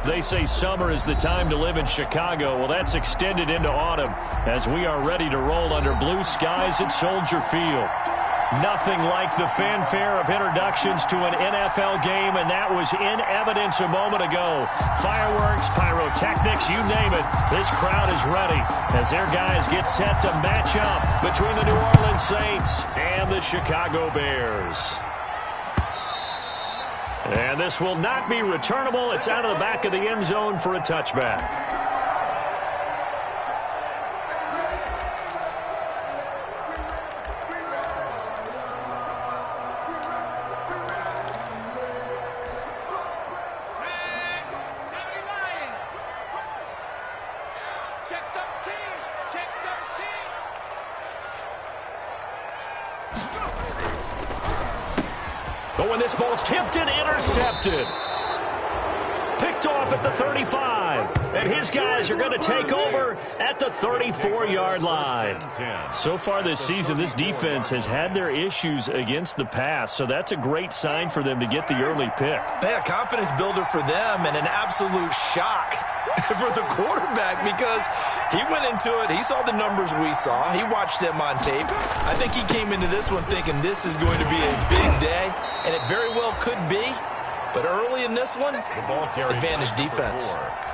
They say summer is the time to live in Chicago. Well, that's extended into autumn as we are ready to roll under blue skies at Soldier Field. Nothing like the fanfare of introductions to an NFL game, and that was in evidence a moment ago. Fireworks, pyrotechnics, you name it. This crowd is ready as their guys get set to match up between the New Orleans Saints and the Chicago Bears. And this will not be returnable. It's out of the back of the end zone for a touchback. But when this ball's tipped and intercepted. Picked off at the 35. And his guys are going to take over at the 34-yard line. So far this season, this defense has had their issues against the pass. So that's a great sign for them to get the early pick. Yeah, confidence builder for them and an absolute shock for the quarterback because he went into it. He saw the numbers we saw. He watched them on tape. I think he came into this one thinking this is going to be a big day, and it very well could be. But early in this one, advantage defense.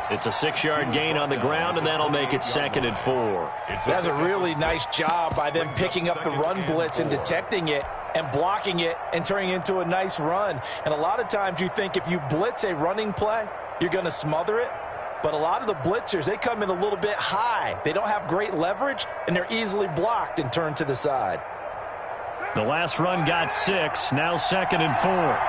It's a 6-yard gain on the ground, and that'll make it 2nd and 4. That's a really nice job by them picking up the run blitz and detecting it and blocking it and turning it into a nice run. And a lot of times you think if you blitz a running play, you're going to smother it. But a lot of the blitzers, they come in a little bit high. They don't have great leverage, and they're easily blocked and turned to the side. The last run got 6, now 2nd and 4.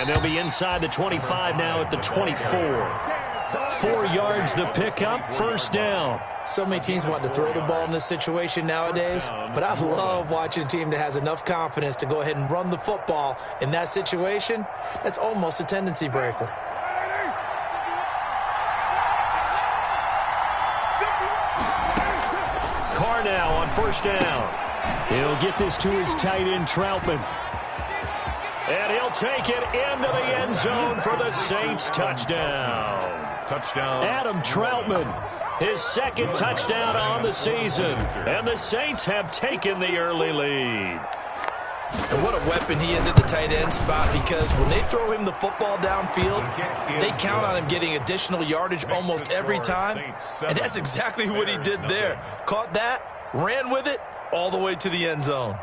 They'll be inside the 25 now at the 24. 4 yards the pickup, first down. So many teams want to throw the ball in this situation nowadays, but I love watching a team that has enough confidence to go ahead and run the football in that situation. That's almost a tendency breaker. Carr now on first down. He'll get this to his tight end, Troutman. And he'll take it into the end zone for the Saints touchdown. Adam Troutman, his 2nd touchdown on the season. And the Saints have taken the early lead. And what a weapon he is at the tight end spot, because when they throw him the football downfield, they count on him getting additional yardage almost every time. And that's exactly what he did there. Caught that, ran with it, all the way to the end zone.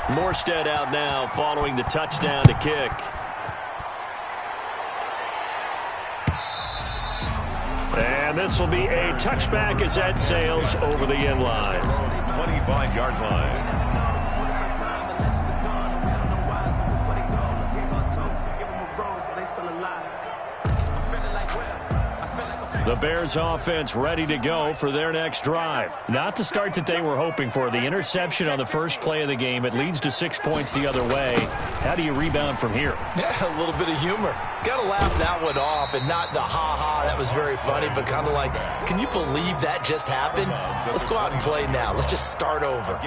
Morstead out now following the touchdown to kick. And this will be a touchback as that sails over the end line. 25-yard line. The Bears offense ready to go for their next drive. Not the start that they were hoping for. The interception on the first play of the game. It leads to 6 points the other way. How do you rebound from here? Yeah, a little bit of humor. Got to laugh that one off and not the ha-ha. That was very funny, but kind of like, can you believe that just happened? Let's go out and play now. Let's just start over.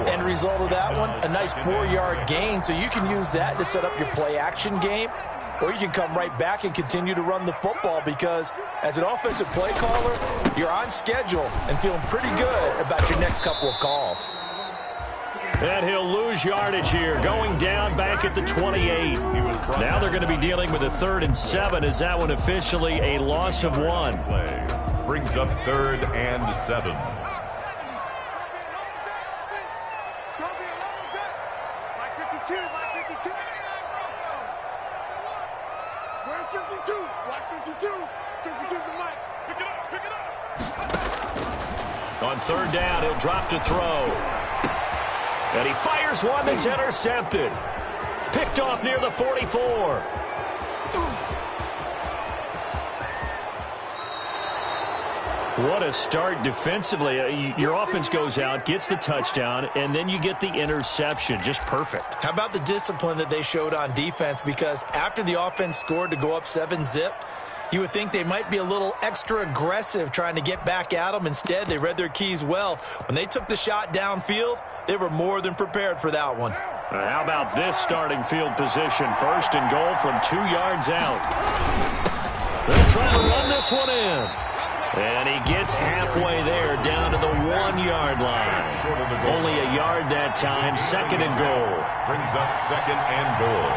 End result of that one, a nice 4-yard gain, so you can use that to set up your play-action game. Or you can come right back and continue to run the football because as an offensive play caller, you're on schedule and feeling pretty good about your next couple of calls. And he'll lose yardage here, going down back at the 28. Now they're going to be dealing with a 3rd and 7 as that one officially a loss of 1. Brings up 3rd and 7. Where's 52? Watch 52. 52's the mic. Pick it up, pick it up. On 3rd down, he'll drop to throw. And he fires one that's intercepted. Picked off near the 44. What a start defensively. Your offense goes out, gets the touchdown, and then you get the interception. Just perfect. How about the discipline that they showed on defense? Because after the offense scored to go up 7-zip, you would think they might be a little extra aggressive trying to get back at them. Instead, they read their keys well. When they took the shot downfield, they were more than prepared for that one. How about this starting field position? First and goal from 2 yards out. They'll try to run this one in. And he gets halfway there, down to the 1-yard line. Only a yard that time, second and goal. Brings up second and goal.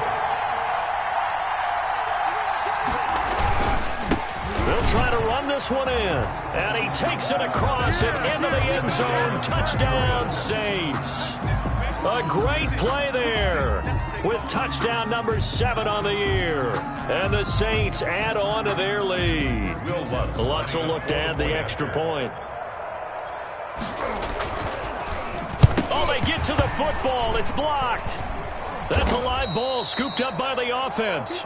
They'll try to run this one in. And he takes it across and into the end zone. Touchdown, Saints. A great play there with touchdown number 7 on the year. And the Saints add on to their lead. Lutz will look to add the extra point. Oh, they get to the football. It's blocked. That's a live ball scooped up by the offense.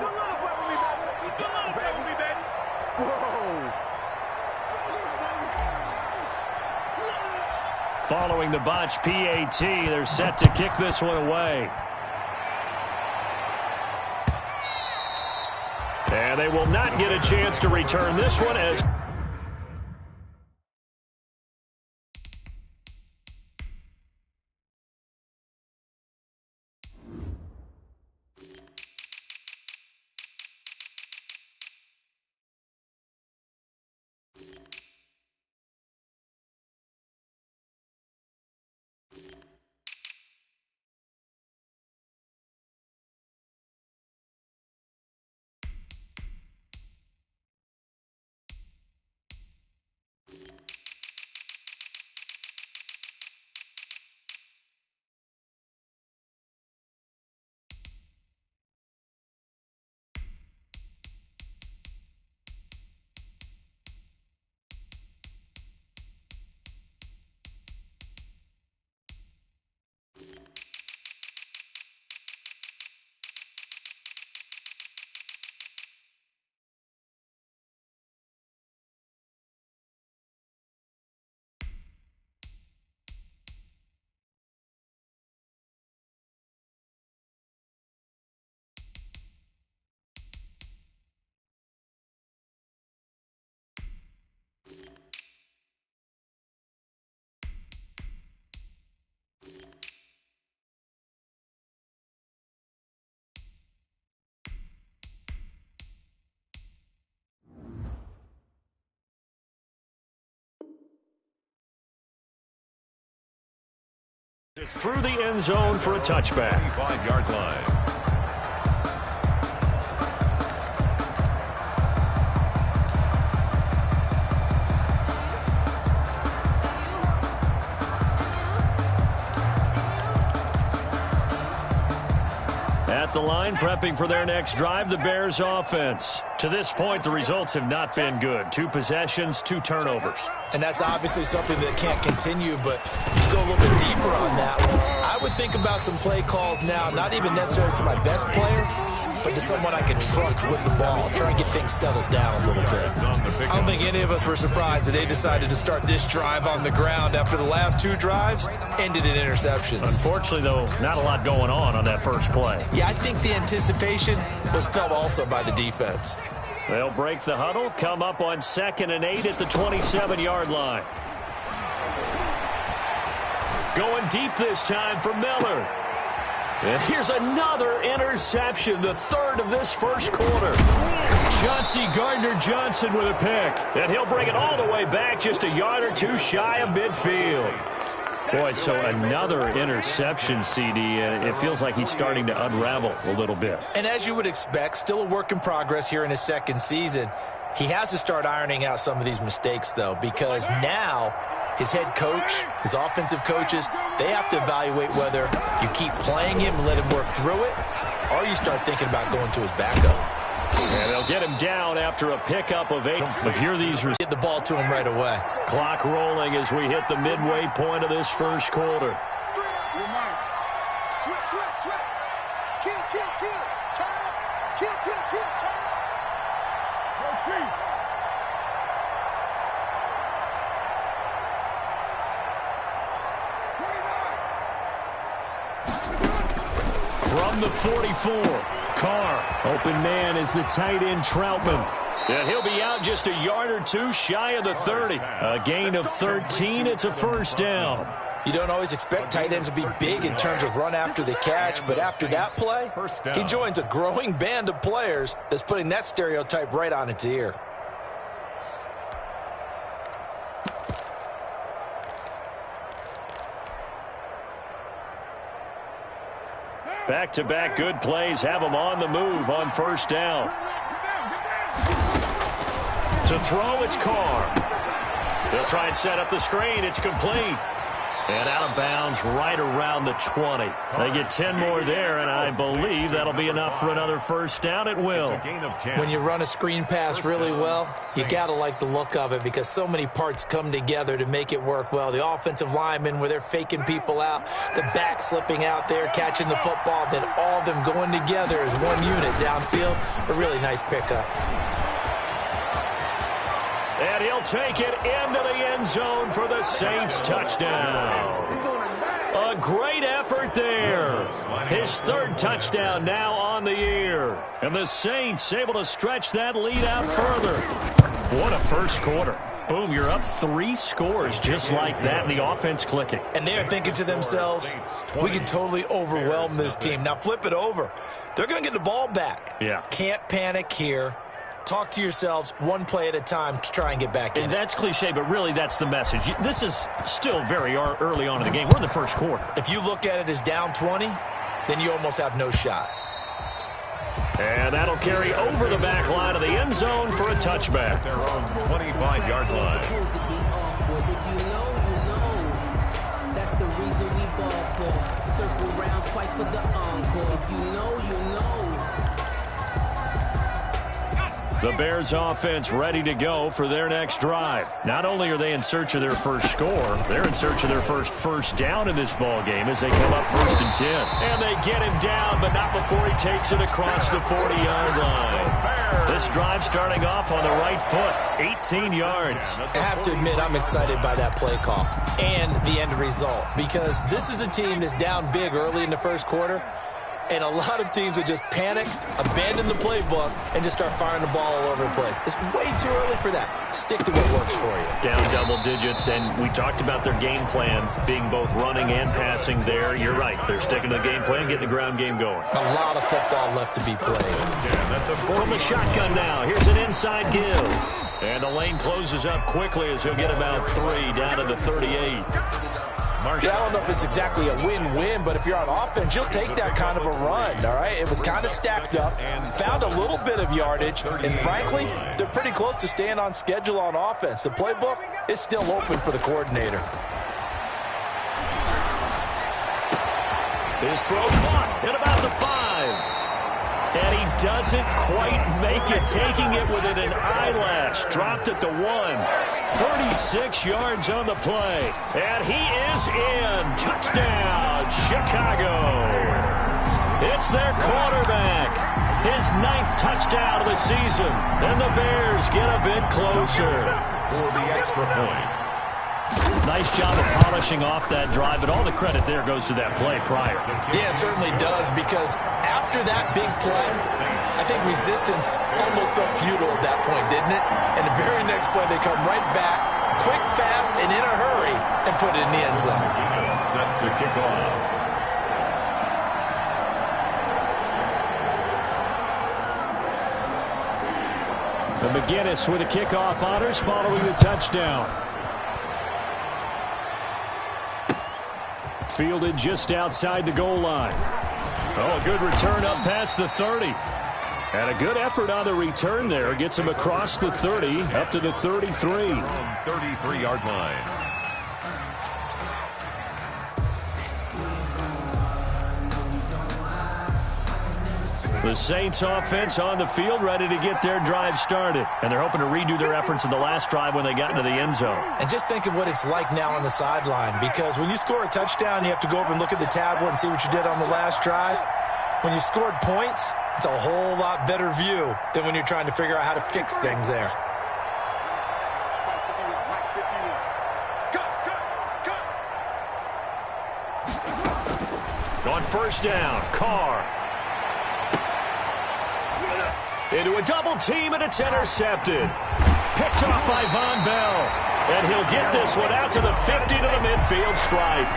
Following the botch PAT, they're set to kick this one away. And they will not get a chance to return this one as... It's through the end zone for a touchback. 25-yard line. At the line, prepping for their next drive, the Bears offense. To this point, the results have not been good. 2 possessions, 2 turnovers. And that's obviously something that can't continue, but to go a little bit deeper on that one, I would think about some play calls now, not even necessarily to my best player, but to someone I can trust with the ball, try and get things settled down a little bit. I don't think any of us were surprised that they decided to start this drive on the ground after the last 2 drives ended in interceptions. Unfortunately, though, not a lot going on that first play. Yeah, I think the anticipation was felt also by the defense. They'll break the huddle, come up on 2nd and 8 at the 27-yard line. Going deep this time for Miller. And here's another interception, the 3rd of this first quarter. Chauncey Gardner-Johnson with a pick. And he'll bring it all the way back just a yard or 2 shy of midfield. Boy, so another interception, CD, and it feels like he's starting to unravel a little bit. And as you would expect, still a work in progress here in his 2nd season. He has to start ironing out some of these mistakes, though, because now his head coach, his offensive coaches, they have to evaluate whether you keep playing him and let him work through it, or you start thinking about going to his backup. And they'll get him down after a pickup of 8. But here these get the ball to him right away. Clock rolling as we hit the midway point of this first quarter. From the 44, Carr. Open man is the tight end, Troutman. And he'll be out just a yard or two shy of the 30. A gain of 13. It's a first down. You don't always expect tight ends to be big in terms of run after the catch, but after that play, he joins a growing band of players that's putting that stereotype right on its ear. Back-to-back good plays have them on the move on first down. To throw, it's Carr. They'll try and set up the screen. It's complete. And out of bounds right around the 20. They get 10 more there, and I believe that'll be enough for another first down. It will. When you run a screen pass really well, you got to like the look of it because so many parts come together to make it work well. The offensive linemen where they're faking people out, the back slipping out there, catching the football, then all of them going together as one unit downfield. A really nice pickup. And he'll take it into the end zone for the Saints touchdown. A great effort there. His third touchdown now on the year. And the Saints able to stretch that lead out further. What a first quarter. Boom, you're up 3 scores just like that, and the offense clicking. And they're thinking to themselves, we can totally overwhelm this team. Now flip it over. They're going to get the ball back. Yeah. Can't panic here. Talk to yourselves one play at a time to try and get back in. And that's cliche, but really that's the message. This is still very early on in the game. We're in the first quarter. If you look at it as down 20, then you almost have no shot. And that'll carry over the back line of the end zone for a touchback. Their own 25-yard line. If you know, you know. That's the reason we ball for. Circle round twice for the encore. If you know, you know. The Bears offense ready to go for their next drive. Not only are they in search of their first score, they're in search of their first down in this ball game as they come up 1st and 10. And they get him down, but not before he takes it across the 40-yard line. This drive starting off on the right foot, 18 yards. I have to admit, I'm excited by that play call and the end result because this is a team that's down big early in the first quarter. And a lot of teams that just panic, abandon the playbook, and just start firing the ball all over the place. It's way too early for that. Stick to what works for you. Down double digits, and we talked about their game plan being both running and passing there. You're right. They're sticking to the game plan, getting the ground game going. A lot of football left to be played. From the shotgun now, here's an inside give. And the lane closes up quickly as he'll get about 3 down to the 38. Yeah, I don't know if it's exactly a win-win, but if you're on offense, you'll take that kind of a run, all right? It was kind of stacked up, found a little bit of yardage, and frankly, they're pretty close to staying on schedule on offense. The playbook is still open for the coordinator. His throw caught at about the 5. And he doesn't quite make it, taking it within an eyelash. Dropped at the 1. 36 yards on the play. And he is in. Touchdown, Chicago. It's their quarterback. His 9th touchdown of the season. And the Bears get a bit closer. For the extra point. Nice job of polishing off that drive, but all the credit there goes to that play prior. Yeah, it certainly does, because after that big play, I think resistance almost felt futile at that point, didn't it? And the very next play, they come right back, quick, fast, and in a hurry, and put it in the end zone. Set to kick off. The McGinnis with the kickoff honors following the touchdown. Fielded just outside the goal line. Oh, a good return up past the 30. And a good effort on the return there. Gets him across the 30, up to the 33. 33-yard line. The Saints offense on the field, ready to get their drive started. And they're hoping to redo their efforts in the last drive when they got into the end zone. And just think of what it's like now on the sideline, because when you score a touchdown, you have to go over and look at the tablet and see what you did on the last drive. When you scored points, it's a whole lot better view than when you're trying to figure out how to fix things there. On first down, Carr. Into a double team, and it's intercepted. Picked off by Von Bell. And he'll get this one out to the 50 to the midfield stripe.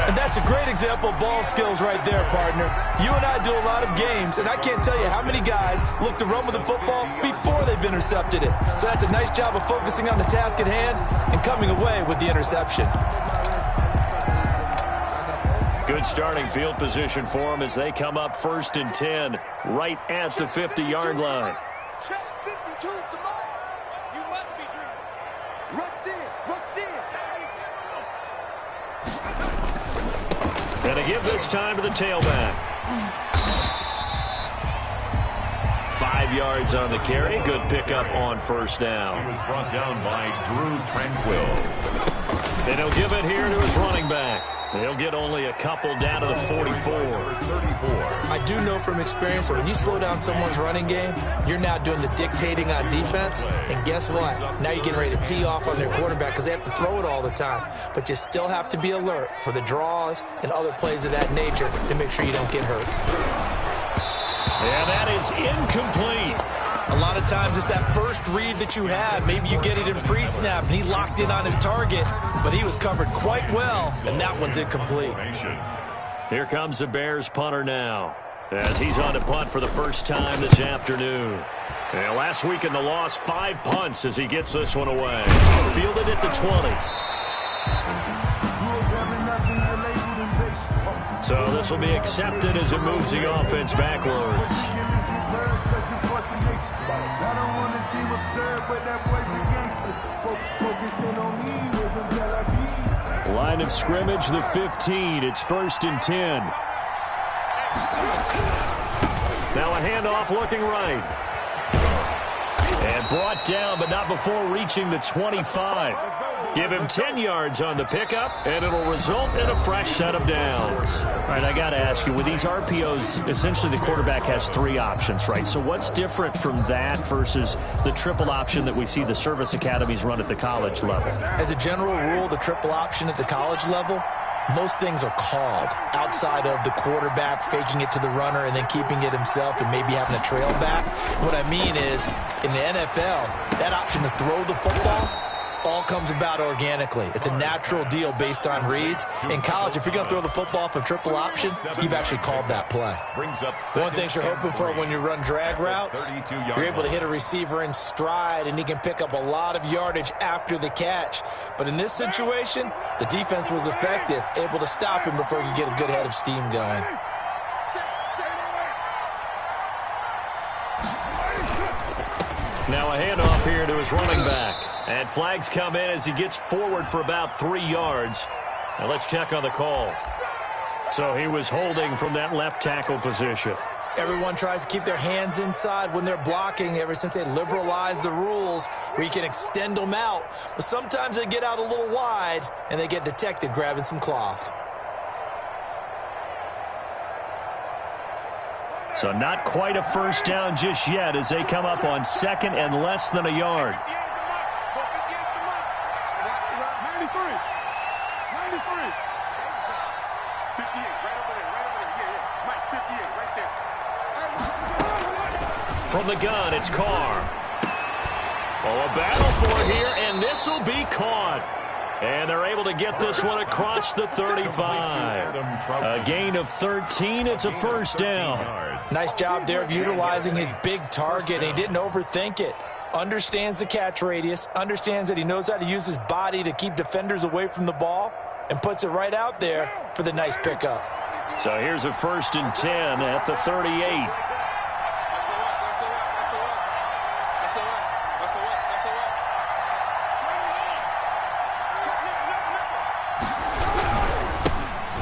And that's a great example of ball skills right there, partner. You and I do a lot of games, and I can't tell you how many guys look to run with the football before they've intercepted it. So that's a nice job of focusing on the task at hand and coming away with the interception. Good starting field position for them as they come up 1st and 10, right at the 50-yard line. Check 52's the mark. You must be dreaming. Rush in. Rush in. And to give this time to the tailback. 5 yards on the carry. Good pickup on first down. He was brought down by Drew Tranquill. And he'll give it here to his running back. He'll get only a couple down to the 44. 34. I do know from experience that when you slow down someone's running game, you're now doing the dictating on defense. And guess what? Now you're getting ready to tee off on their quarterback because they have to throw it all the time. But you still have to be alert for the draws and other plays of that nature to make sure you don't get hurt. And that is incomplete. A lot of times it's that first read that you have. Maybe you get it in pre-snap and he locked in on his target, but he was covered quite well, and that one's incomplete. Here comes the Bears punter now as he's on to punt for the first time this afternoon. And last week in the loss, 5 punts as he gets this one away. Fielded at the 20. So this will be accepted as it moves the offense backwards. Line of scrimmage, the 15. It's 1st and 10. Now a handoff looking right. And brought down, but not before reaching the 25. Give him 10 yards on the pickup, and it'll result in a fresh set of downs. All right, I got to ask you, with these RPOs, essentially the quarterback has 3 options, right? So what's different from that versus the triple option that we see the service academies run at the college level? As a general rule, the triple option at the college level, most things are called outside of the quarterback faking it to the runner and then keeping it himself and maybe having a trail back. What I mean is, in the NFL, that option to throw the football all comes about organically. It's a natural deal based on reads. In college, if you're going to throw the football for triple option, you've actually called that play. One thing you're hoping for when you run drag routes, you're able to hit a receiver in stride, and he can pick up a lot of yardage after the catch. But in this situation, the defense was effective, able to stop him before he could get a good head of steam going. Now a handoff here to his running back. And flags come in as he gets forward for about 3 yards. Now let's check on the call. So he was holding from that left tackle position. Everyone tries to keep their hands inside when they're blocking ever since they liberalized the rules where you can extend them out. But sometimes they get out a little wide and they get detected grabbing some cloth. So not quite a first down just yet as they come up on 2nd and less than a yard. 58, From the gun, it's Carr. Oh, a battle for it here, and this will be caught. And they're able to get this one across the 35. A gain of 13. It's a first down. Nice job there of utilizing his big target. He didn't overthink it. Understands the catch radius. Understands that he knows how to use his body to keep defenders away from the ball. And puts it right out there for the nice pickup. So here's a 1st and 10 at the 38.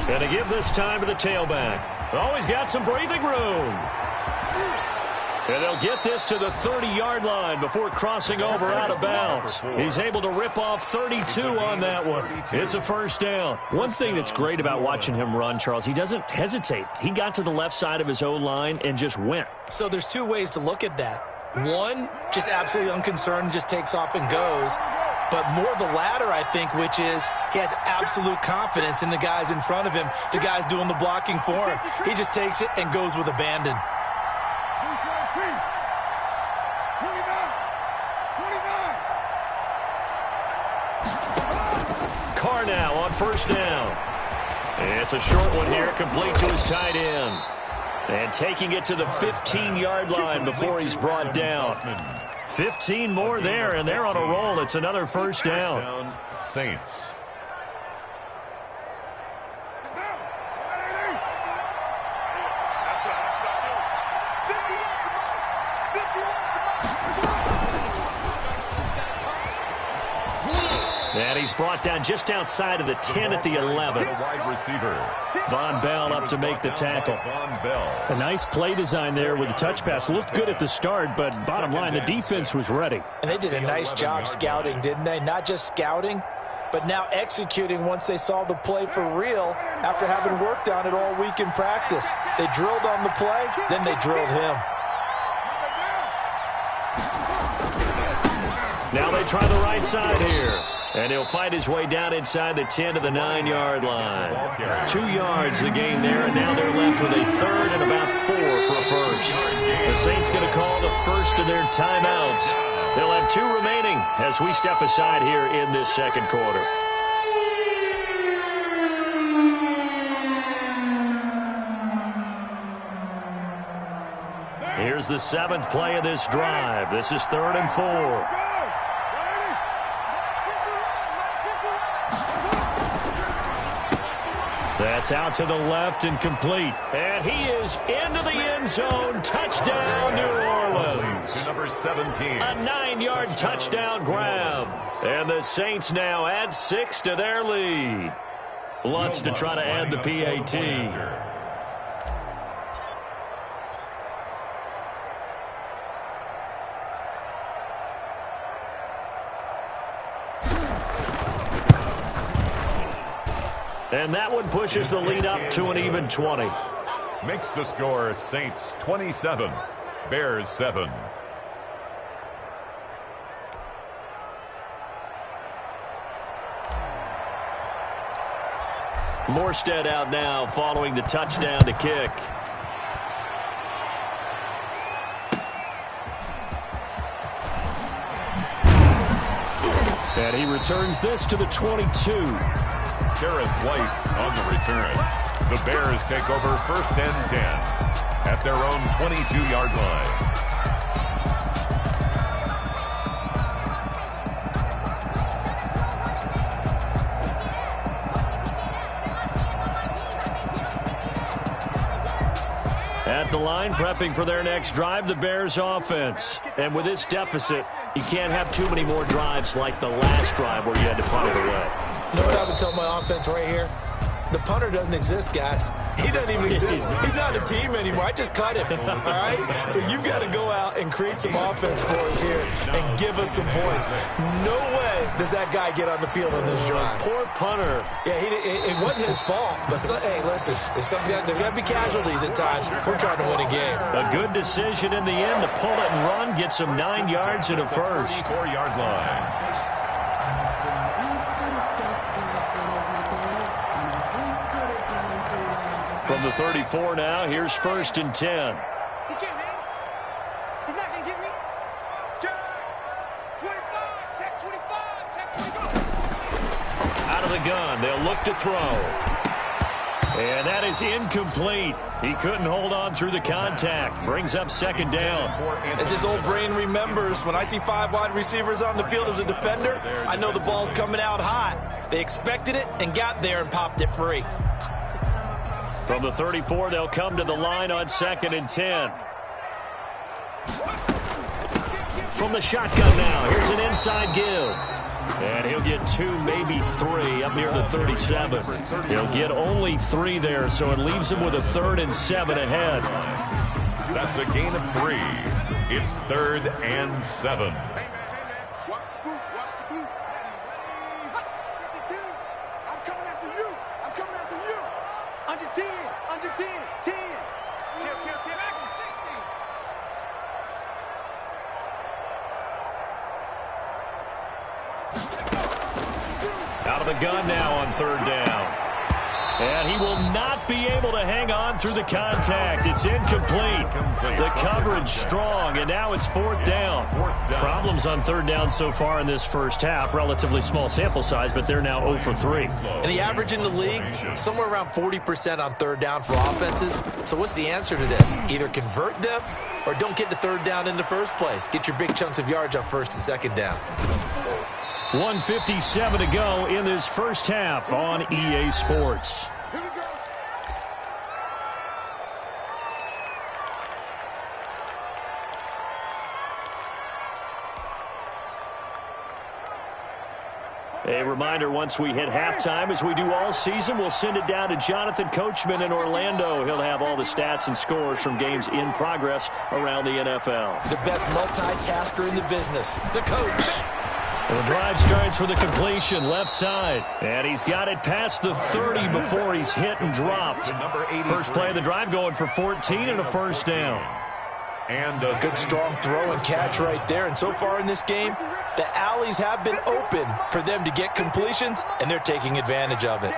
And to give this time to the tailback. Oh, he's got some breathing room. And they'll get this to the 30-yard line before crossing over out of bounds. He's able to rip off 32 on that one. It's a first down. One thing that's great about watching him run, Charles, he doesn't hesitate. He got to the left side of his own line and just went. So there's 2 ways to look at that. One, just absolutely unconcerned, just takes off and goes. but more the latter, I think, which is he has absolute confidence in the guys in front of him, the guys doing the blocking for him. He just takes it and goes with abandon. Carr now on first down. It's a short one here, complete to his tight end. And taking it to the 15-yard line before he's brought down. 15 more there, and they're on a roll. It's another first down. Saints. And he's brought down just outside of the 10 at the 11. Wide receiver. Von Bell up to make the tackle. Von Bell. A nice play design there with the touch pass. Looked good at the start, but bottom line, the defense was ready. And they did a nice job scouting, didn't they? Not just scouting, but now executing once they saw the play for real after having worked on it all week in practice. They drilled on the play, then they drilled him. Now they try the right side here. And he'll fight his way down inside the 10 to the 9-yard line. 2 yards the gain there, and now they're left with a third and about 4 for a first. The Saints going to call the first of their timeouts. They'll have 2 remaining as we step aside here in this second quarter. Here's the 7th play of this drive. This is 3rd and 4. That's out to the left and complete. And he is into the end zone. Touchdown, New Orleans. Number 17. A 9-yard touchdown grab. And the Saints now add 6 to their lead. Lutz to try to add the PAT. And that one pushes the lead up to an even 20. Makes the score Saints 27, Bears 7. Morstead out now following the touchdown to kick. And he returns this to the 22. Garrett White on the return. The Bears take over 1st and 10 at their own 22-yard line. At the line, prepping for their next drive, the Bears offense. And with this deficit, you can't have too many more drives like the last drive where you had to punt it away. You know what I would tell my offense right here? The punter doesn't exist, guys. He doesn't even exist. He's not a team anymore. I just cut him, all right? So you've got to go out and create some offense for us here and give us some points. No way does that guy get on the field on this drive. Poor punter. Yeah, it wasn't his fault. But, hey, listen, there's got to be casualties at times. We're trying to win a game. A good decision in the end to pull it and run, get some 9 yards and a first. 4-yard line. From the 34 now, here's 1st and 10. He can't hang. He's not going to get me. Check 25. Check 25. Check 25. Out of the gun. They'll look to throw. And that is incomplete. He couldn't hold on through the contact. Brings up 2nd down. As his old brain remembers, when I see 5 wide receivers on the field as a defender, I know the ball's coming out hot. They expected it and got there and popped it free. From the 34, they'll come to the line on 2nd and 10. From the shotgun now, here's an inside give. And he'll get 2, maybe 3 up near the 37. He'll get only 3 there, so it leaves him with a 3rd and 7 ahead. That's a gain of 3. It's 3rd and 7. Hey, man. Watch the boot. Watch the boot. 52. I'm coming after you. I'm coming after you. Under 10. Under 10. 10. Kill. Back in 60. gun now on third down. And he will not be able to hang on through the contact. It's incomplete. The coverage strong, and now it's fourth down. Problems on third down so far in this first half. Relatively small sample size, but they're now 0 for 3. And the average in the league, somewhere around 40% on third down for offenses. So what's the answer to this? Either convert them or don't get to third down in the first place. Get your big chunks of yards on first and second down. 1:57 to go in this first half on EA Sports. A reminder, once we hit halftime, as we do all season, we'll send it down to Jonathan Coachman in Orlando. He'll have all the stats and scores from games in progress around the NFL. The best multitasker in the business, the coach. The drive starts with a completion left side. And he's got it past the 30 before he's hit and dropped. First play of the drive going for 14 and a first down. And a good strong throw and catch right there. And so far in this game, the alleys have been open for them to get completions, and they're taking advantage of it.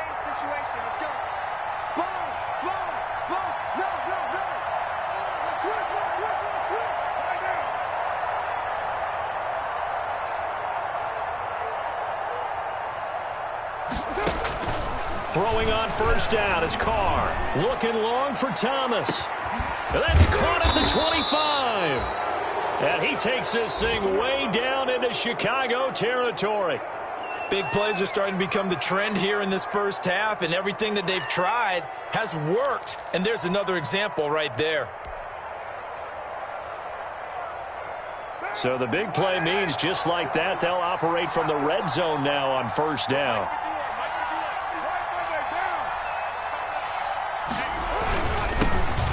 Throwing on first down is Carr. Looking long for Thomas. And that's caught at the 25. And he takes this thing way down into Chicago territory. Big plays are starting to become the trend here in this first half, and everything that they've tried has worked. And there's another example right there. So the big play means just like that, they'll operate from the red zone now on first down.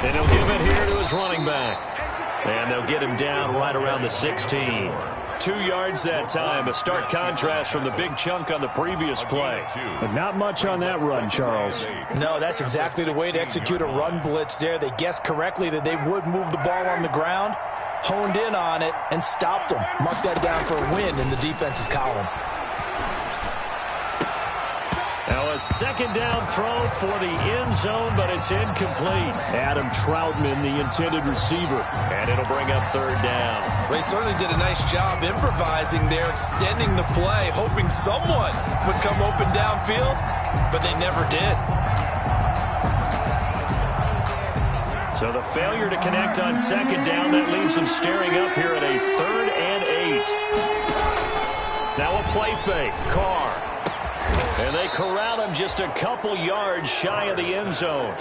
And he'll give it here to his running back. And they'll get him down right around the 16. 2 yards that time. A stark contrast from the big chunk on the previous play. But not much on that run, Charles. No, that's exactly the way to execute a run blitz there. They guessed correctly that they would move the ball on the ground, honed in on it, and stopped them. Mark that down for a win in the defense's column. Now a second down throw for the end zone, but it's incomplete. Adam Troutman, the intended receiver. And it'll bring up third down. They certainly did a nice job improvising there, extending the play, hoping someone would come open downfield, but they never did. So the failure to connect on second down, that leaves them staring up here at a 3rd and 8. Now a play fake. Carr. And they corral him just a couple yards shy of the end zone.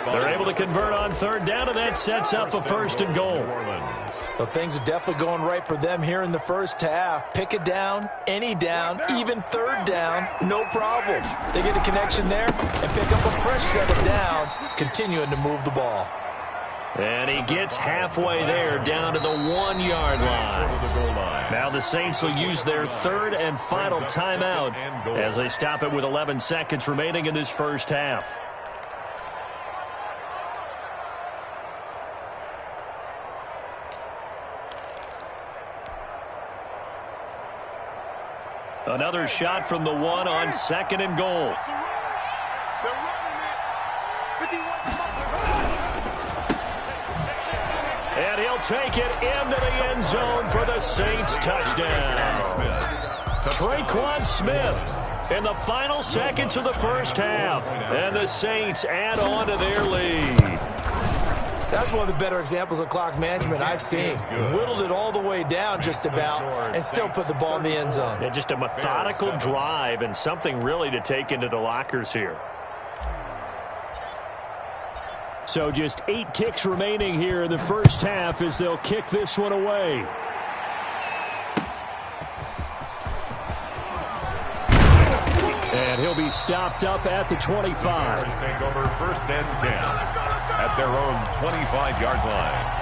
They're able to convert on third down, and that sets up a 1st and goal. Well, things are definitely going right for them here in the first half. Pick it down, any down, even third down, no problem. They get a connection there and pick up a fresh set of downs, continuing to move the ball. And he gets halfway there, down to the 1-yard line. Now the Saints will use their 3rd and final timeout as they stop it with 11 seconds remaining in this first half. Another shot from the 1 on 2nd and goal. And he'll take it into the end zone for the Saints touchdown. Traquan Smith in the final seconds of the first half. And the Saints add on to their lead. That's one of the better examples of clock management I've seen. Whittled it all the way down just about and still put the ball in the end zone. Yeah, just a methodical drive and something really to take into the lockers here. So just 8 ticks remaining here in the first half as they'll kick this one away. And he'll be stopped up at the 25. Take over 1st and 10 at their own 25-yard line.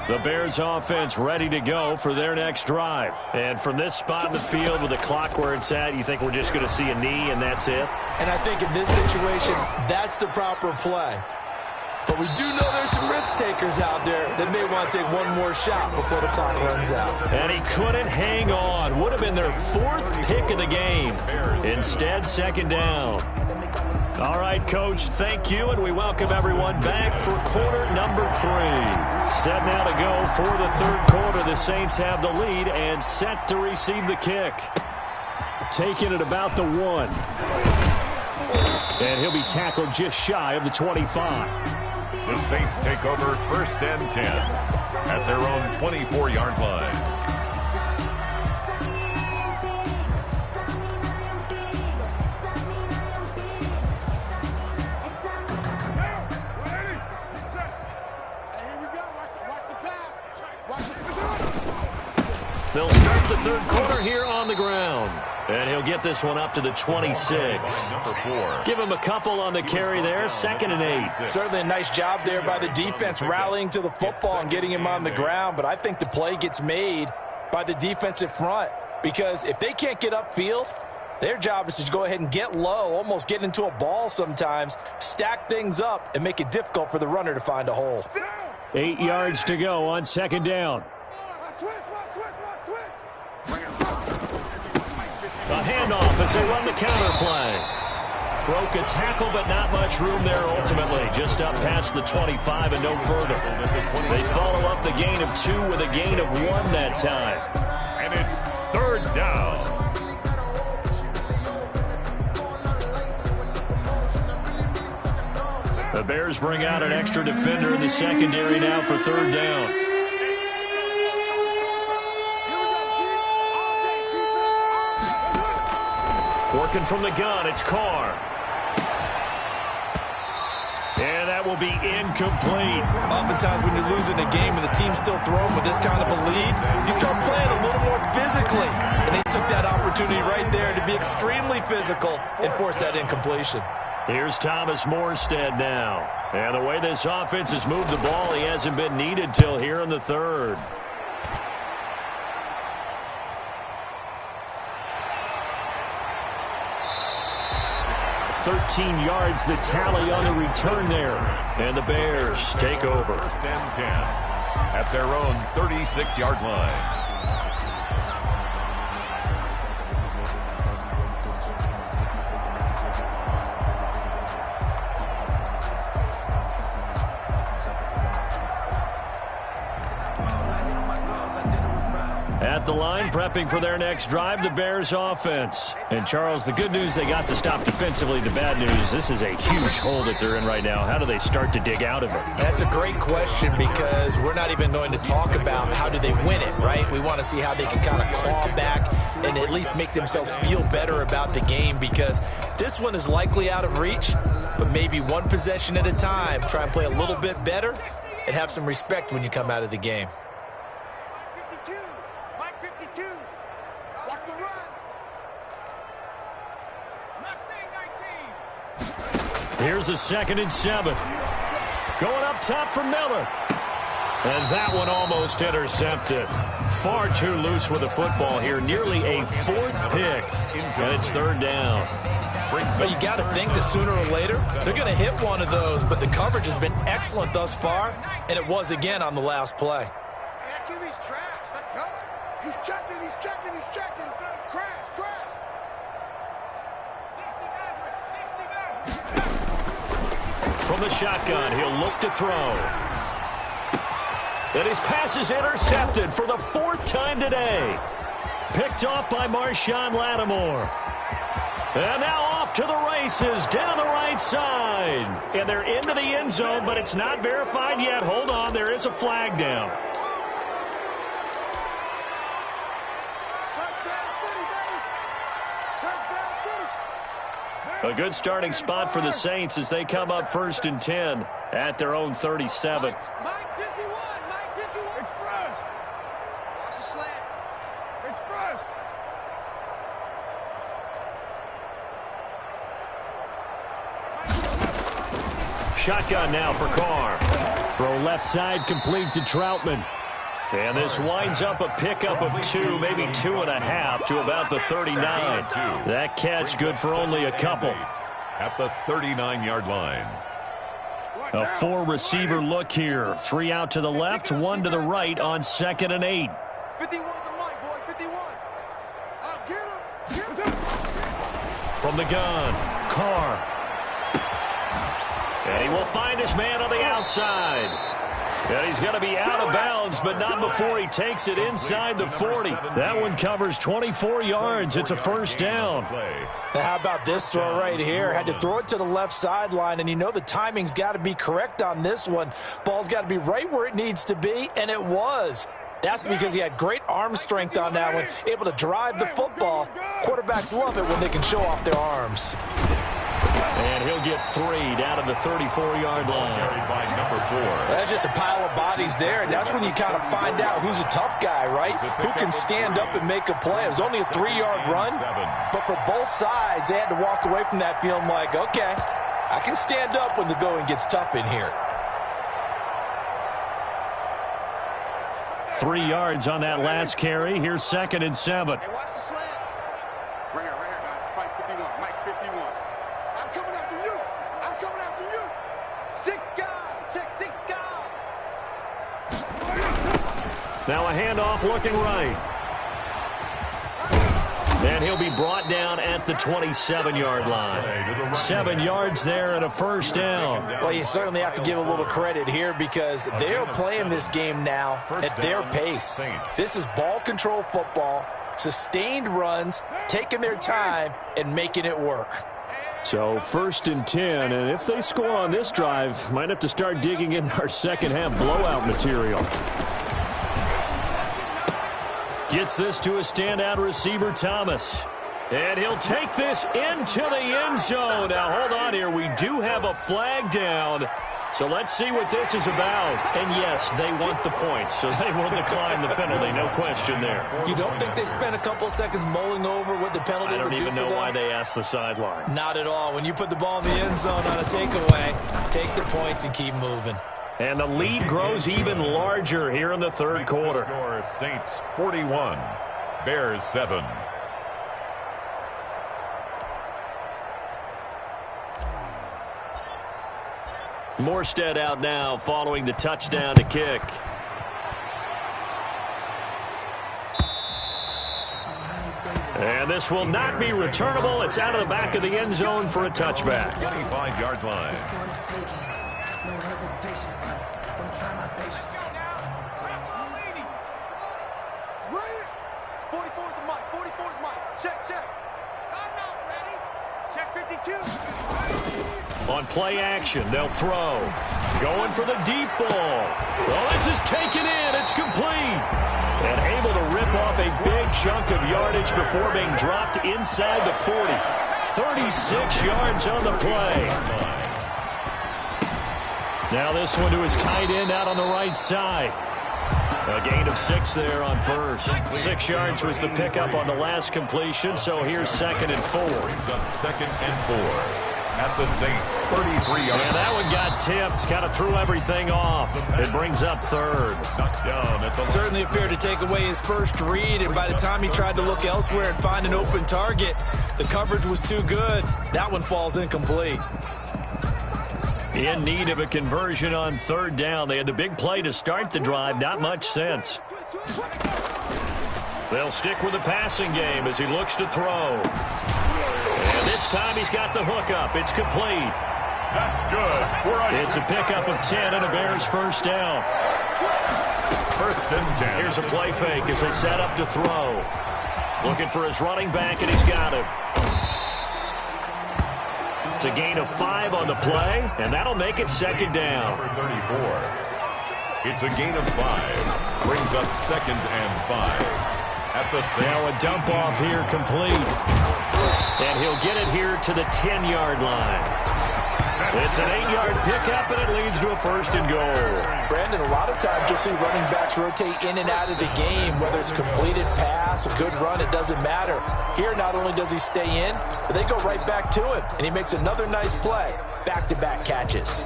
The Bears offense ready to go for their next drive. And from this spot in the field with the clock where it's at, you think we're just going to see a knee and that's it? And I think in this situation, that's the proper play. But we do know there's some risk takers out there that may want to take one more shot before the clock runs out. And he couldn't hang on. Would have been their 4th pick of the game. Instead, 2nd down. All right, Coach, thank you, and we welcome everyone back for quarter number 3. Set now to go for the 3rd quarter. The Saints have the lead and set to receive the kick. Taking it about the 1. And he'll be tackled just shy of the 25. The Saints take over 1st and 10 at their own 24-yard line. They'll start the 3rd quarter here on the ground. And he'll get this one up to the 26. Number 4. Give him a couple on the carry there. 2nd and 8. Certainly a nice job there by the defense rallying to the football and getting him on the ground. But I think the play gets made by the defensive front. Because if they can't get upfield, their job is to go ahead and get low, almost get into a ball sometimes, stack things up, and make it difficult for the runner to find a hole. 8 yards to go on 2nd down. A handoff as they run the counter play. Broke a tackle, but not much room there ultimately. Just up past the 25 and no further. They follow up the gain of 2 with a gain of 1 that time. And it's 3rd down. The Bears bring out an extra defender in the secondary now for 3rd down. Working from the gun, it's Carr. And that will be incomplete. Oftentimes when you're losing a game and the team's still throwing with this kind of a lead, you start playing a little more physically. And they took that opportunity right there to be extremely physical and force that incompletion. Here's Thomas Morstead now. And the way this offense has moved the ball, he hasn't been needed till here in the 3rd. 13 yards, the tally on the return there. And the Bears take over. 1st and 10 at their own 36-yard line. At the line, prepping for their next drive, the Bears offense. And, Charles, the good news, they got to stop defensively. The bad news, this is a huge hole that they're in right now. How do they start to dig out of it? That's a great question because we're not even going to talk about how do they win it, right? We want to see how they can kind of claw back and at least make themselves feel better about the game because this one is likely out of reach, but maybe one possession at a time. Try and play a little bit better and have some respect when you come out of the game. Here's a 2nd and 7. Going up top for Miller. And that one almost intercepted. Far too loose with the football here. Nearly a 4th pick. And it's 3rd down. But you got to think that sooner or later, they're going to hit one of those. But the coverage has been excellent thus far. And it was again on the last play. Hey, that QB's trash. Let's go. He's checking, he's checking, he's checking. Crash, crash. From the shotgun, he'll look to throw. And his pass is intercepted for the 4th time today. Picked off by Marshawn Lattimore. And now off to the races down the right side. And they're into the end zone, but it's not verified yet. Hold on, there is a flag down. A good starting spot for the Saints as they come up 1st and 10 at their own 37. Mike 51, Mike 51. Express. Watch the slant. Express. Shotgun now for Carr. Throw left side, complete to Troutman. And this winds up a pickup of 2, maybe 2.5 to about the 39. That catch good for only a couple. At the 39-yard line. A 4-receiver look here. 3 out to the left, 1 to the right on 2nd and 8. 51 to Mike, boy, 51. I'll get him. From the gun, Carr. And he will find his man on the outside. And he's going to be out of bounds, but not before he takes it inside the 40. That one covers 24 yards. It's a first down. Now, how about this throw right here? Had to throw it to the left sideline, and you know the timing's got to be correct on this one. Ball's got to be right where it needs to be, and it was. That's because he had great arm strength on that one, able to drive the football. Quarterbacks love it when they can show off their arms. And he'll get 3 down at the 34-yard line. Carried by number 4. That's just a pile of bodies there, and that's when you kind of find out who's a tough guy, right? Who can stand up and make a play. It was only a 3-yard run, but for both sides, they had to walk away from that feeling like, okay, I can stand up when the going gets tough in here. 3 yards on that last carry. Here's 2nd and 7. Hey, watch the slant. Right here, guys. Mike 51. Mike 51. I'm coming after you. I'm coming after you. 6 guys. Check 6 guys. Now a handoff looking right. And he'll be brought down at the 27-yard line. 7 yards there and a first down. Well, you certainly have to give a little credit here because they're playing this game now at their pace. This is ball control football, sustained runs, taking their time, and making it work. So 1st and 10, and if they score on this drive, might have to start digging in our second-half blowout material. Gets this to a standout receiver, Thomas. And he'll take this into the end zone. Now, hold on here. We do have a flag down. So let's see what this is about. And, yes, they want the points, so they will decline the penalty. No question there. You don't think they spent a couple seconds mulling over what the penalty I would do for them? don't even know why they asked the sideline. Not at all. When you put the ball in the end zone on a takeaway, take the points and keep moving. And the lead grows even larger here in the third quarter. Score, Saints 41, Bears 7. Morstead out now following the touchdown to kick. And this will not be returnable. It's out of the back of the end zone for a touchback. 25-yard line. No hesitation. Don't try my patience. Right. 44 to Mike. 44 to Mike. Check. I'm not ready. Check 52. On play action, they'll throw. Going for the deep ball. Well, this is taken in. It's complete. And able to rip off a big chunk of yardage before being dropped inside the 40. 36 yards on the play. Now this one to his tight end out on the right side. A gain of 6 there on first. 6 yards was the pickup on the last completion, so here's 2nd and 4. Brings up 2nd and 4 at the Saints 33 yards. And that one got tipped, kind of threw everything off. It brings up 3rd. Knocked down at the Certainly appeared to take away his first read, and by the time he tried to look elsewhere and find an open target, the coverage was too good. That one falls incomplete. In need of a conversion on 3rd down. They had the big play to start the drive. Not much sense. They'll stick with the passing game as he looks to throw. And this time he's got the hookup. It's complete. That's good. It's a pickup of 10 and a Bears first down. 1st and 10. Here's a play fake as they set up to throw. Looking for his running back, and he's got him. It's a gain of 5 on the play, and that'll make it 2nd down. Number 34. It's a gain of 5. Brings up 2nd and 5 at the Saints. Now a dump off here complete. And he'll get it here to the 10-yard line. It's an 8-yard pickup, and it leads to a 1st and goal. Brandon, a lot of times you'll see running backs rotate in and out of the game, whether it's completed pass, a good run, it doesn't matter. Here, not only does he stay in, but they go right back to him, and he makes another nice play. Back-to-back catches.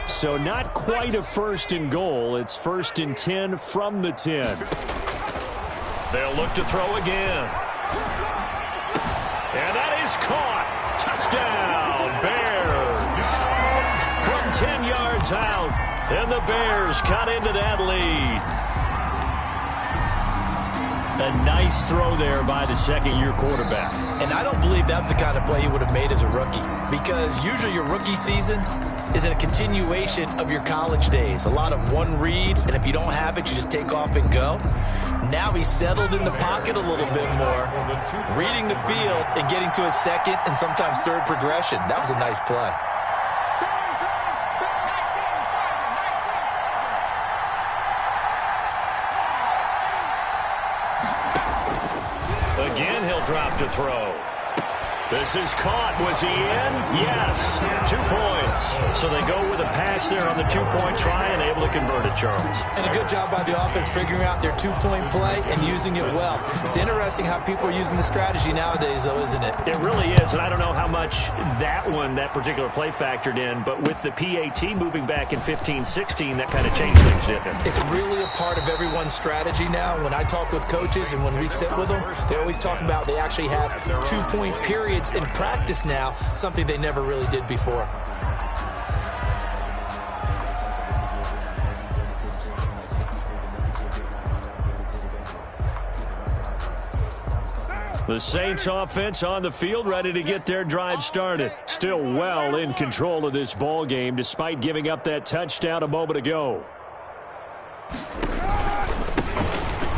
So not quite a 1st and goal. It's 1st and 10 from the 10. They'll look to throw again. And that is caught. Touchdown, Bears. From 10 yards out, and the Bears cut into that lead. A nice throw there by the second-year quarterback. And I don't believe that was the kind of play he would have made as a rookie, because usually your rookie season is a continuation of your college days. A lot of one read, and if you don't have it, you just take off and go. Now he's settled in the pocket a little bit more, reading the field and getting to a second and sometimes third progression. That was a nice play. Again, he'll drop to throw. This is caught. Was he in? Yes. 2 points. So they go with a pass there on the 2-point try and able to convert it, Charles. And a good job by the offense figuring out their 2-point play and using it well. It's interesting how people are using the strategy nowadays, though, isn't it? It really is, and I don't know how much that particular play factored in, but with the PAT moving back in 15-16, that kind of changed things, didn't it? It's really a part of everyone's strategy now. When I talk with coaches and when we sit with them, they always talk about they actually have 2-point periods in practice now, something they never really did before. The Saints offense on the field, ready to get their drive started. Still well in control of this ball game, despite giving up that touchdown a moment ago.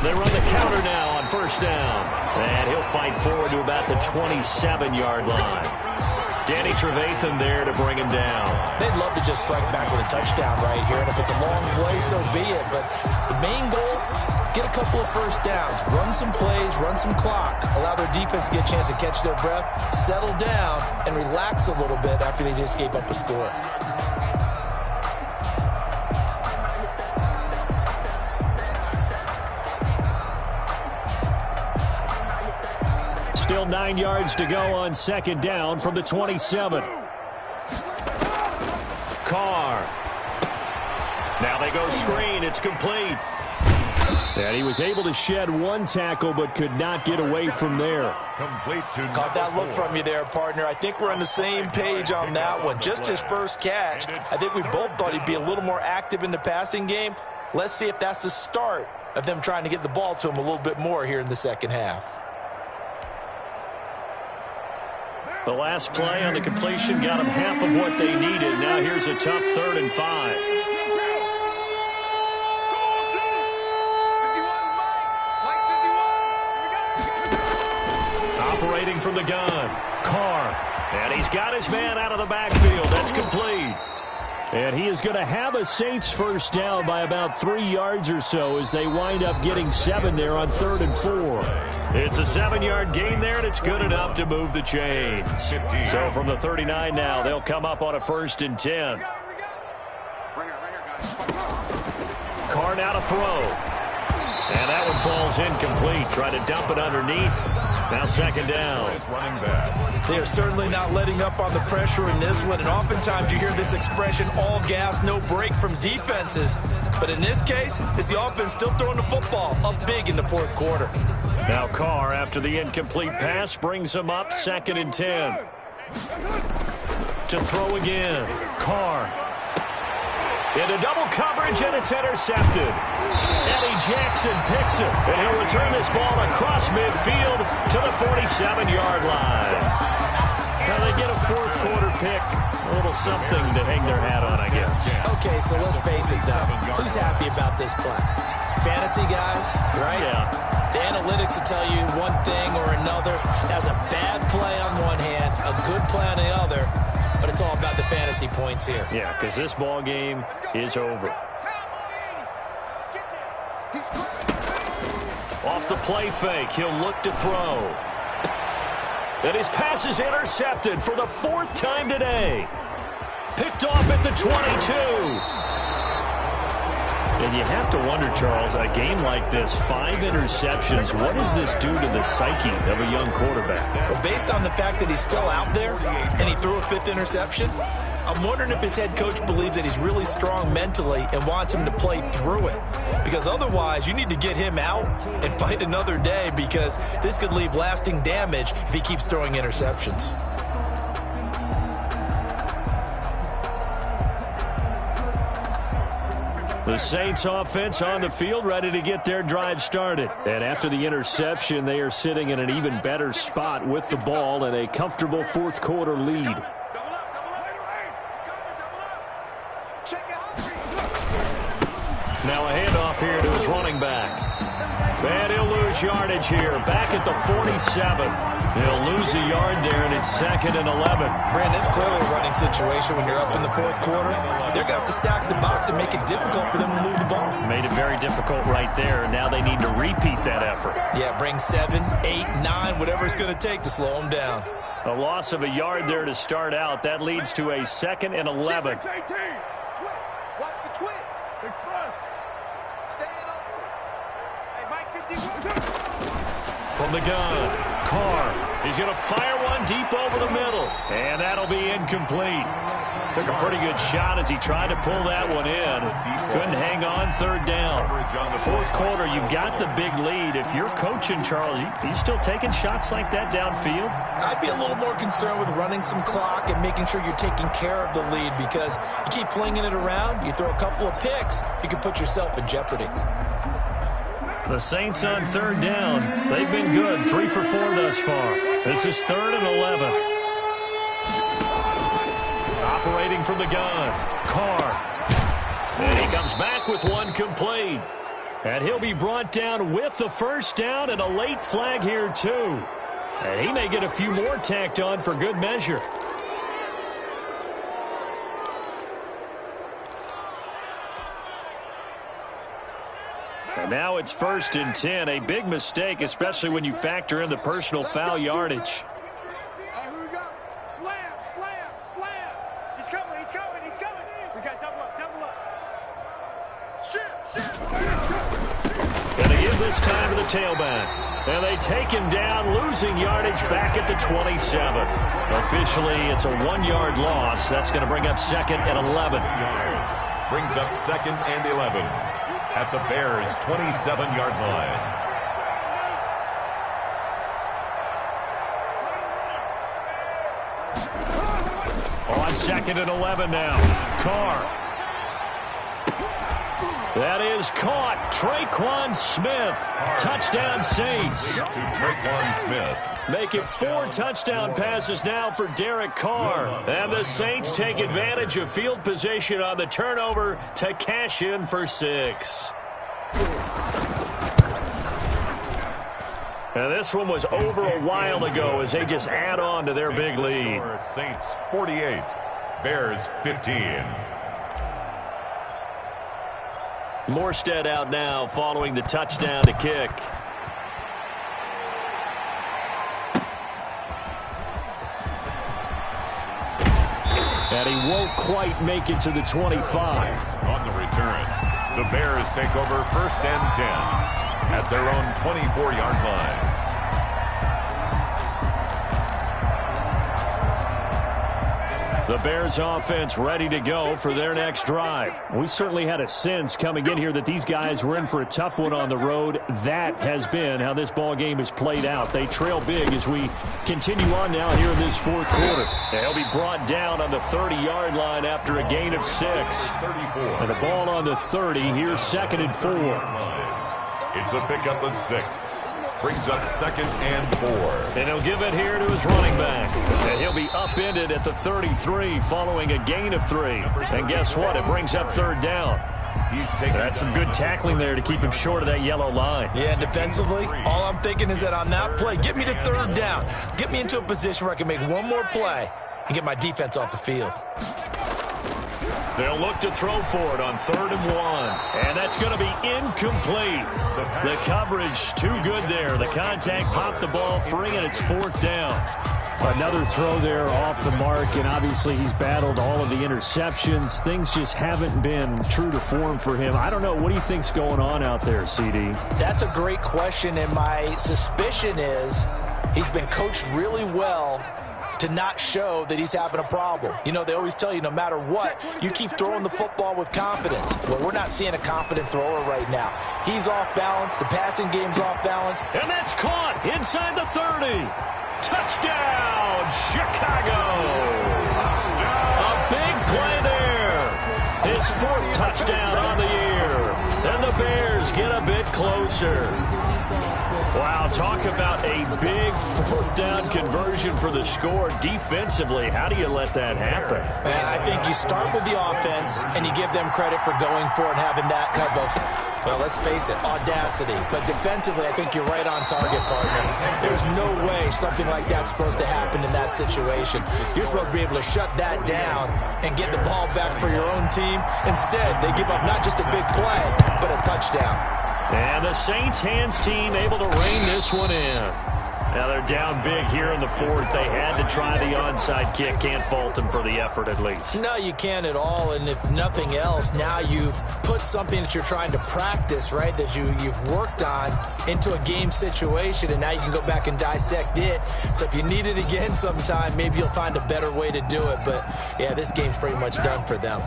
They run the counter now on 1st down. And he'll fight forward to about the 27-yard line. Danny Trevathan there to bring him down. They'd love to just strike back with a touchdown right here. And if it's a long play, so be it. But the main goal, get a couple of 1st downs. Run some plays, run some clock. Allow their defense to get a chance to catch their breath, settle down, and relax a little bit after they just gave up a score. Still 9 yards to go on 2nd down from the 27. Carr. Now they go screen. It's complete. And he was able to shed 1 tackle but could not get away from there. Complete to Caught that look from you there, partner. I think we're on the same page on that one. Just his first catch. I think we both thought he'd be a little more active in the passing game. Let's see if that's the start of them trying to get the ball to him a little bit more here in the second half. The last play on the completion got them half of what they needed. Now here's a tough 3rd and 5. Operating from the gun, Carr. And he's got his man out of the backfield. That's complete. And he is going to have a Saints 1st down by about 3 yards or so as they wind up getting 7 there on 3rd and 4. It's a 7-yard gain there, and it's good enough to move the chains. So from the 39 now, they'll come up on a 1st and 10. Carr now to throw. And that one falls incomplete. Try to dump it underneath. Now 2nd down. They are certainly not letting up on the pressure in this one. And oftentimes you hear this expression, all gas, no break from defenses. But in this case, it's the offense still throwing the football up big in the 4th quarter. Now Carr, after the incomplete pass, brings him up 2nd and 10. To throw again. Carr. Into double coverage, and it's intercepted. Eddie Jackson picks it, and he'll return this ball across midfield to the 47-yard line. Now they get a 4th quarter pick. A little something to hang their hat on, I guess. Okay, so let's face it, though. Who's happy about this play? Fantasy guys, right? Yeah. The analytics will tell you one thing or another. That's a bad play on one hand, a good play on the other, but it's all about the fantasy points here. Yeah, because this ball game is over. Off the play fake, he'll look to throw. And his pass is intercepted for the 4th time today. Picked off at the 22. And you have to wonder, Charles, a game like this, 5 interceptions, what does this do to the psyche of a young quarterback? Well, based on the fact that he's still out there and he threw a 5th interception, I'm wondering if his head coach believes that he's really strong mentally and wants him to play through it. Because otherwise, you need to get him out and fight another day, because this could leave lasting damage if he keeps throwing interceptions. The Saints offense on the field, ready to get their drive started. And after the interception, they are sitting in an even better spot with the ball and a comfortable fourth quarter lead. Now a handoff here to his running back. And he'll lose yardage here, back at the 47. He'll lose a yard there, and it's 2nd and 11. Brandon, it's clearly a running situation when you're up in the fourth quarter. They're going to have to stack the box and make it difficult for them to move the ball. Made it very difficult right there, and now they need to repeat that effort. Yeah, bring 7, 8, 9, whatever it's going to take to slow them down. A loss of a yard there to start out. That leads to a 2nd and 11. Watch the twins. Express. Stay open. Hey, Mike 51. From the gun, Carr. He's going to fire one deep over the middle. And that'll be incomplete. Took a pretty good shot as he tried to pull that one in. Couldn't hang on, 3rd down. Fourth quarter, you've got the big lead. If you're coaching, Charles, you still taking shots like that downfield? I'd be a little more concerned with running some clock and making sure you're taking care of the lead, because you keep flinging it around, you throw a couple of picks, you can put yourself in jeopardy. The Saints on 3rd down. They've been good, 3 for 4 thus far. This is 3rd and 11. Operating from the gun, Carr. And he comes back with one complete. And he'll be brought down with the first down and a late flag here, too. And he may get a few more tacked on for good measure. And now it's 1st and 10. A big mistake, especially when you factor in the personal foul yardage. And they give this time to the tailback. And they take him down, losing yardage back at the 27. Officially, it's a 1-yard loss. That's going to bring up 2nd and 11. Brings up 2nd and 11 at the Bears' 27-yard line. On 2nd and 11 now. Carr. That is caught. Traquan Smith. Touchdown Saints. To Traquan Smith. Make it 4 touchdown passes now for Derek Carr. And the Saints take advantage of field position on the turnover to cash in for 6. And this one was over a while ago as they just add on to their big lead. Saints 48, Bears 15. Morstead out now following the touchdown to kick. And he won't quite make it to the 25. On the return, the Bears take over 1st and 10 at their own 24-yard line. The Bears offense ready to go for their next drive. We certainly had a sense coming in here that these guys were in for a tough one on the road. That has been how this ball game has played out. They trail big as we continue on now here in this fourth quarter. They'll be brought down on the 30-yard line after a gain of 6. And the ball on the 30, here's 2nd and 4. It's a pickup of 6. Brings up 2nd and 4. And he'll give it here to his running back. And he'll be upended at the 33 following a gain of 3. And guess what? It brings up 3rd down. That's some good tackling there to keep him short of that yellow line. Yeah, defensively, all I'm thinking is that on that play, get me to 3rd down. Get me into a position where I can make one more play and get my defense off the field. They'll look to throw for it on 3rd and 1. And that's going to be incomplete. The coverage too good there. The contact popped the ball free, and it's 4th down. Another throw there off the mark, and obviously he's battled all of the interceptions. Things just haven't been true to form for him. I don't know. What do you think's going on out there, CD? That's a great question, and my suspicion is he's been coached really well to not show that he's having a problem. You know, they always tell you no matter what, you keep throwing the football with confidence. Well, we're not seeing a confident thrower right now. He's off balance. The passing game's off balance. And that's caught inside the 30. Touchdown, Chicago. A big play there. His 4th touchdown on the year. And the Bears get a bit closer. Wow, talk about a big 4th down conversion for the score. Defensively, how do you let that happen? Man, I think you start with the offense and you give them credit for going for it and having that kind of, well, let's face it, audacity. But defensively, I think you're right on target, partner. There's no way something like that's supposed to happen in that situation. You're supposed to be able to shut that down and get the ball back for your own team. Instead, they give up not just a big play, but a touchdown. And the Saints hands team able to rein this one in. Now they're down big here in the 4th. They had to try the onside kick. Can't fault them for the effort at least. No, you can't at all. And if nothing else, now you've put something that you're trying to practice, right, that you've worked on into a game situation, and now you can go back and dissect it. So if you need it again sometime, maybe you'll find a better way to do it. But, yeah, this game's pretty much done for them.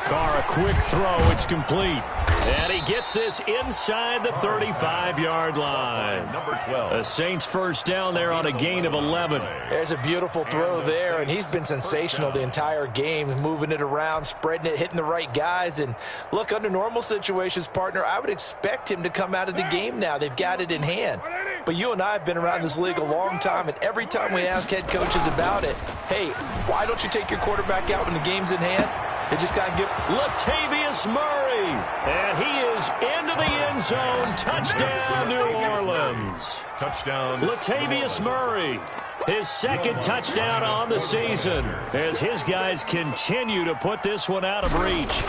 Carr, a quick throw. It's complete. And he gets this inside the 35-yard line. Number 12. The Saints first down there on a gain of 11. There's a beautiful throw there, and he's been sensational the entire game, moving it around, spreading it, hitting the right guys. And look, under normal situations, partner, I would expect him to come out of the game now. They've got it in hand. But you and I have been around this league a long time, and every time we ask head coaches about it, hey, why don't you take your quarterback out when the game's in hand? They just got to give Latavius Murray, and he is into the end zone. Touchdown, New Orleans. Touchdown. Latavius Murray, his 2nd touchdown on the season, as his guys continue to put this one out of reach.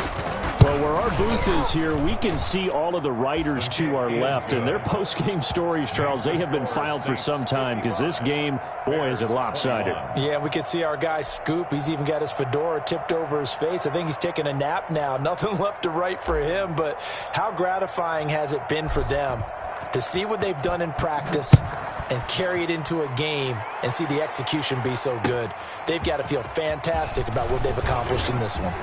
Well, where our booth is here, we can see all of the writers to our left, and their post-game stories, Charles, they have been filed for some time, because this game, boy, is it lopsided. Yeah, we can see our guy Scoop. He's even got his fedora tipped over his face. I think he's taking a nap now. Nothing left to write for him, but how gratifying has it been for them to see what they've done in practice and carry it into a game and see the execution be so good. They've got to feel fantastic about what they've accomplished in this one.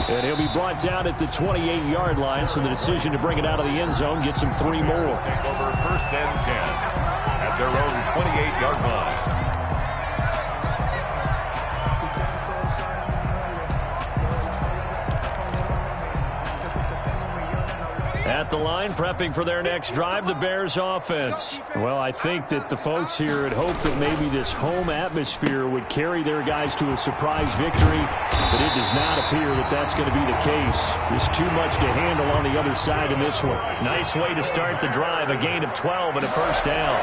And he'll be brought down at the 28-yard line, so the decision to bring it out of the end zone gets him 3 more. Take over 1st and 10 at their own 28-yard line. At the line, prepping for their next drive, the Bears offense. Well, I think that the folks here had hoped that maybe this home atmosphere would carry their guys to a surprise victory, but it does not appear that that's going to be the case. There's too much to handle on the other side in this one. Nice way to start the drive, a gain of 12 and a first down.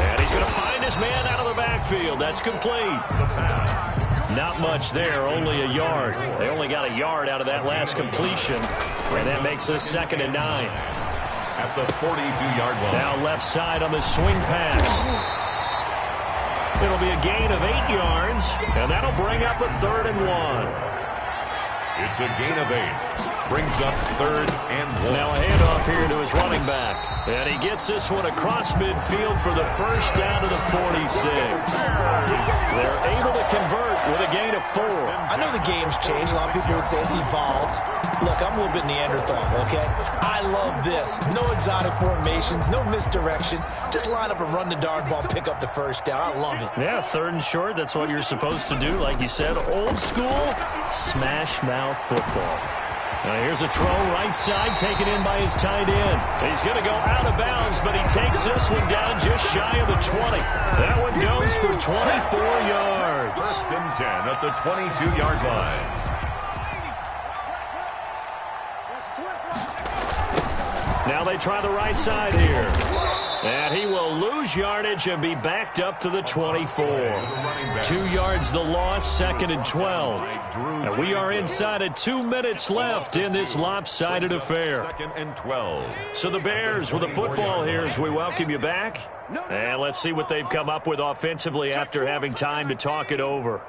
And he's going to find his man out of the backfield. That's complete. The pass. Not much there, only a yard. They only got a yard out of that last completion, and that makes us 2nd and 9. At the 42-yard line. Now left side on the swing pass. It'll be a gain of 8 yards, and that'll bring up a 3rd and 1. It's a gain of 8. Brings up 3rd and 1. Now a handoff here to his running back. And he gets this one across midfield for the first down to the 46. They're able to convert with a gain of 4. I know the game's changed. A lot of people would say it's evolved. Look, I'm a little bit Neanderthal, okay? I love this. No exotic formations, no misdirection. Just line up and run the darn ball, pick up the first down. I love it. Yeah, 3rd and short. That's what you're supposed to do. Like you said, old school smash mouth football. Now here's a throw right side taken in by his tight end. He's going to go out of bounds, but he takes this one down just shy of the 20. That one goes for 24 yards. 1st and 10 at the 22-yard line. Now they try the right side here. And he will lose yardage and be backed up to the 24. 2 yards the loss, 2nd and 12. And we are inside of 2 minutes left in this lopsided affair. 2nd and 12. So the Bears with the football here as we welcome you back. And let's see what they've come up with offensively after having time to talk it over.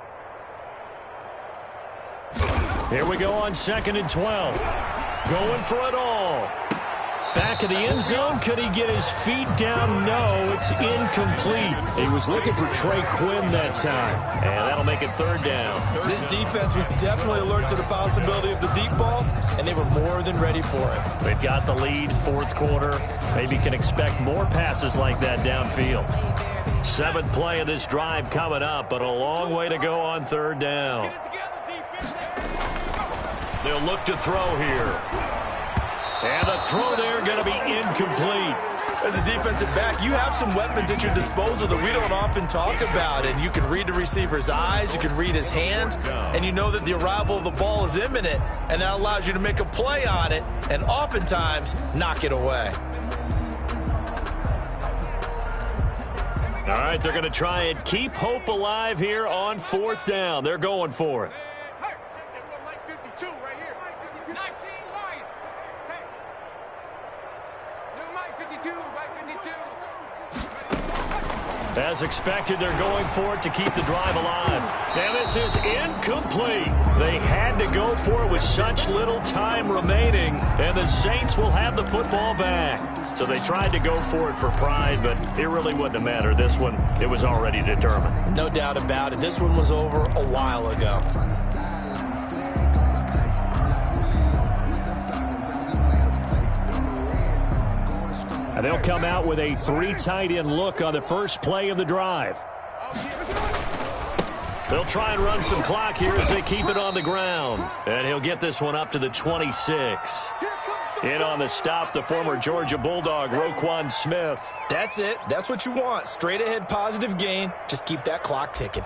Here we go on 2nd and 12. Going for it all. Back of the end zone. Could he get his feet down? No, it's incomplete. He was looking for Trey Quinn that time. And that'll make it 3rd down. This defense was definitely alert to the possibility of the deep ball, and they were more than ready for it. They've got the lead, 4th quarter. Maybe can expect more passes like that downfield. 7th play of this drive coming up, but a long way to go on 3rd down. They'll look to throw here. And the throw there going to be incomplete. As a defensive back, you have some weapons at your disposal that we don't often talk about. And you can read the receiver's eyes, you can read his hands, and you know that the arrival of the ball is imminent. And that allows you to make a play on it and oftentimes knock it away. All right, they're going to try and keep hope alive here on 4th down. They're going for it. As expected, they're going for it to keep the drive alive. And this is incomplete. They had to go for it with such little time remaining. And the Saints will have the football back. So they tried to go for it for pride, but it really wouldn't have mattered. This one, it was already determined. No doubt about it. This one was over a while ago. And they'll come out with a 3 tight end look on the first play of the drive. They'll try and run some clock here as they keep it on the ground. And he'll get this one up to the 26. In on the stop, the former Georgia Bulldog, Roquan Smith. That's it. That's what you want. Straight ahead positive gain. Just keep that clock ticking.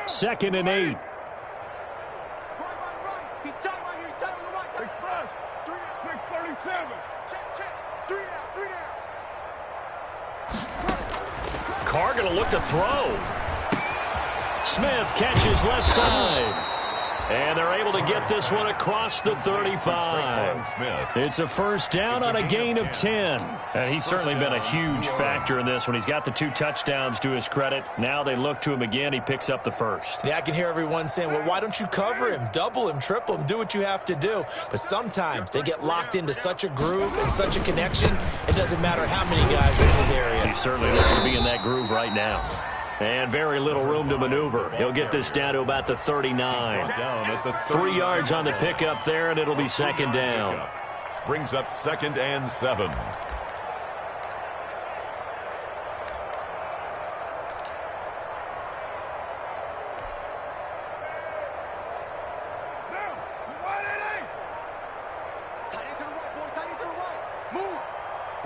Second and 8. He's tight right here. He's tight on the right. Express. 637. Check. 3 down. Carr going to look to throw. Smith catches left side. And they're able to get this one across the 35. It's a first down on a gain of 10. And he's certainly been a huge factor in this when he's got the 2 touchdowns to his credit. Now they look to him again. He picks up the first. Yeah, I can hear everyone saying, well, why don't you cover him, double him, triple him, do what you have to do. But sometimes they get locked into such a groove and such a connection, it doesn't matter how many guys are in his area. He certainly looks to be in that groove right now. And very little room to maneuver. He'll get this down to about the 39. 3 yards on the pickup there, and it'll be 2nd down. Brings up 2nd and 7.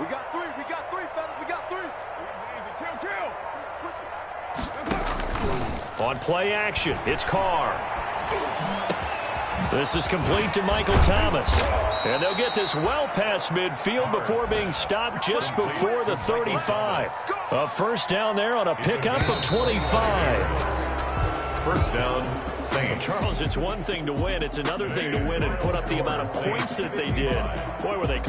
We got 3, fellas. We got 3. Kill. Switch it. On play action, it's Carr. This is complete to Michael Thomas. And they'll get this well past midfield before being stopped just before the 35. A first down there on a pickup of 25. First down, Saints. Charles, it's one thing to win. It's another thing to win and put up the amount of points that they did. Boy, were they